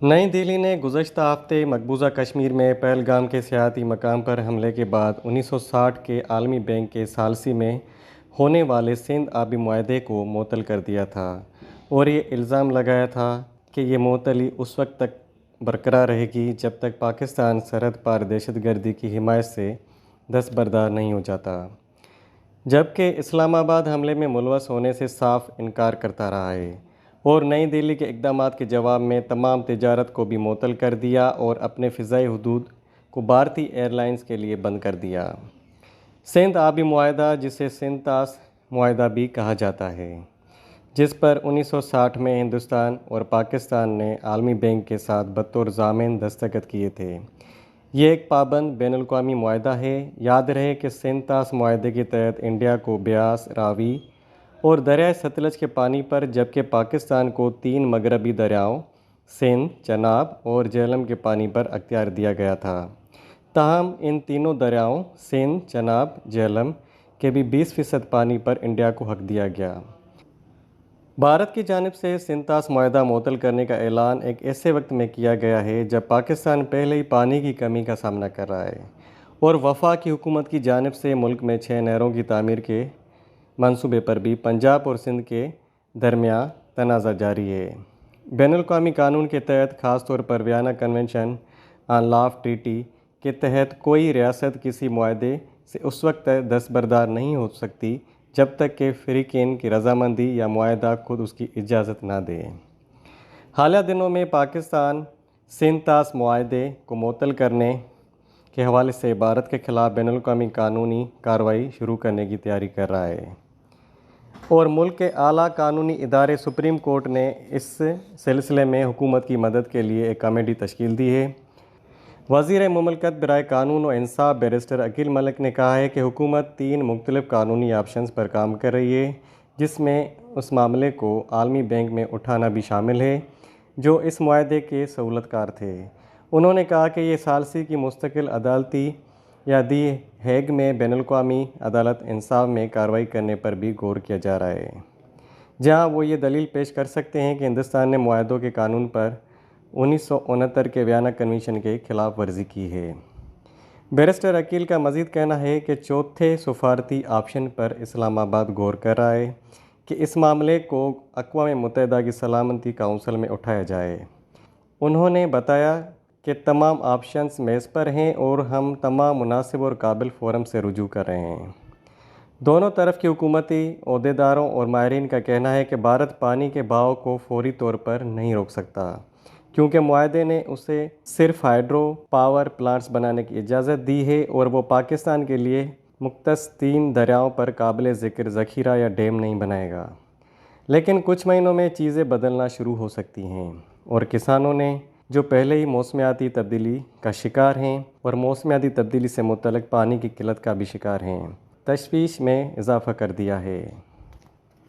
नई दिल्ली ने गुज़श्ता हफ्ते मकबूजा कश्मीर में पहलगाम के सियाहती मकाम पर हमले के बाद 1960 के आलमी बैंक के सालसी में होने वाले सिंध आबी मुआहदे को मुअत्तल कर दिया था और ये इल्ज़ाम लगाया था कि ये मुअत्तली उस वक्त तक बरकरार रहेगी जब तक पाकिस्तान सरहद पार दहशतगर्दी की हिमायत से दस्तबरदार नहीं हो जाता, जबकि इस्लामाबाद हमले में मुलवस होने से साफ इनकार करता रहा है और नई दिल्ली के इक़दाम के जवाब में तमाम तिजारत को भी मुअत्तल कर दिया और अपने फ़िज़ाई हदूद को भारतीय एयरलाइंस के लिए बंद कर दिया। सिंध आबी मुआहदा, जिसे सिंध-तास मुआहदा भी कहा जाता है, जिस पर 1960 में हिंदुस्तान और पाकिस्तान ने आलमी बैंक के साथ बतौर ज़ामिन दस्तखत किए थे, ये एक पाबंद बैनुल-अक़वामी मुआहदा है। याद रहे कि सिंध-तास मुआहदे के तहत इंडिया को ब्यास, रावी और दरियाए सतलज के पानी पर, जबकि पाकिस्तान को 3 मगरबी दरियाओं सिंध, चनाब और झेलम के पानी पर अख्तियार दिया गया था। ताहम इन तीनों दरियाओं सिंध, चनाब, झेलम के भी 20% पानी पर इंडिया को हक दिया गया। भारत की जानिब से सिंध-तास मुआहदा मुअत्तल करने का ऐलान एक ऐसे वक्त में किया गया है जब पाकिस्तान पहले ही पानी की कमी का सामना कर रहा है और वफाकी हुकूमत की जानिब से मुल्क में 6 नहरों की तामीर के मंसूबे पर भी पंजाब और सिंध के दरमियान तनाज़ा जारी है। बैनुल-अक़वामी कानून के तहत, ख़ास तौर पर Vienna convention on law of treaty के तहत, कोई रियासत किसी मुआहदे से उस वक्त तक दस्तबरदार नहीं हो सकती जब तक कि फ़रीक़ैन की रज़ामंदी या मुआहदा खुद उसकी इजाज़त ना दे। हालिया दिनों में पाकिस्तान सिंध-तास मुआहदे को मुअत्तल करने के हवाले से भारत के ख़िलाफ़ बैनुल-अक़वामी कानूनी कार्रवाई शुरू करने की तैयारी कर रहा है और मुल्क के आला कानूनी इदारे सुप्रीम कोर्ट ने इस सिलसिले में हुकूमत की मदद के लिए एक कमेटी तश्कील दी है। वज़ीर मुमलकत बराए कानून और इंसाफ बैरिस्टर अकील मलिक ने कहा है कि हुकूमत 3 मुख्तलिफ़ कानूनी ऑप्शंस पर काम कर रही है, जिसमें उस मामले को आलमी बैंक में उठाना भी शामिल है जो इस मुआहदे के सहूलतकार थे। उन्होंने कहा कि ये सालसी की मुस्तकिल अदालती या दी हेग में बैनुल-अक़वामी अदालत इंसाफ में कार्रवाई करने पर भी गौर किया जा रहा है, जहां वो ये दलील पेश कर सकते हैं कि हिंदुस्तान ने मुआहदों के कानून पर 1969 के वियना कन्वेंशन के खिलाफ वर्जी की है। बैरिस्टर अकील का मज़ीद कहना है कि चौथे सफारती ऑप्शन पर इस्लामाबाद गौर कर रहा है कि इस मामले को अक़वाम मुत्तहिदा की सलामती काउंसिल में उठाया जाए। उन्होंने बताया कि तमाम ऑप्शंस मेज़ पर हैं और हम तमाम मुनासिब और काबिल फ़ोरम से रुजू कर रहे हैं। दोनों तरफ की हुकूमती ओहदेदारों और माहिरीन का कहना है कि भारत पानी के बहाव को फौरी तौर पर नहीं रोक सकता, क्योंकि मुआहदे ने उसे सिर्फ हाइड्रो पावर प्लांट्स बनाने की इजाज़त दी है और वो पाकिस्तान के लिए मुख्तस 3 दरियाओं पर काबिल ज़िक्र ज़ख़ीरा या डैम नहीं बनाएगा। लेकिन कुछ महीनों में चीज़ें बदलना शुरू हो सकती हैं और किसानों ने, जो पहले ही मौसमियाती तब्दीली का शिकार हैं और मौसमियाती तब्दीली से मुतल्लिक़ पानी की किल्लत का भी शिकार हैं, तशवीश में इजाफ़ा कर दिया है।